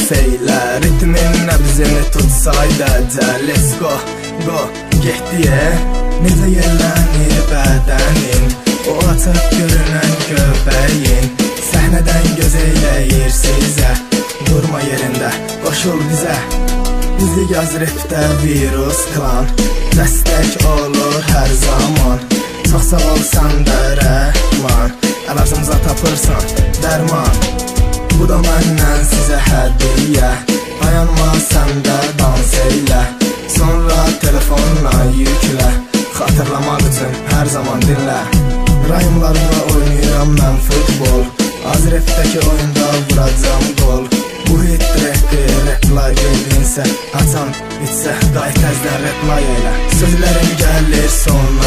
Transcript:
dans eylə. Ritmin nəbzini tutsaydı let's go, go, getdiyə. Necə yerlənir bədənin, o açıq görünən göbəyin. Səhnədən göz eyləyir sizə, durma yerində, qoşul bizə. Bizi yaz repdə virus klan, dəstək olur hər zaman. Çox sağ ol sən də rəhman, əlacımıza tapırsan dərman. Bu da məndən sizə hədiyyə, dayanma sən də dans eylə. Sonra telefonla yüklə, xatırlamaq üçün hər zaman dinlə. Rayımlarımla oynayıram mən futbol, az repdəki oyunda vuracam gol. Bu hit repdir, replay verdinsə, açan bitsə, qayt təzdən replay eylə. Sözlərim gəlir sonuna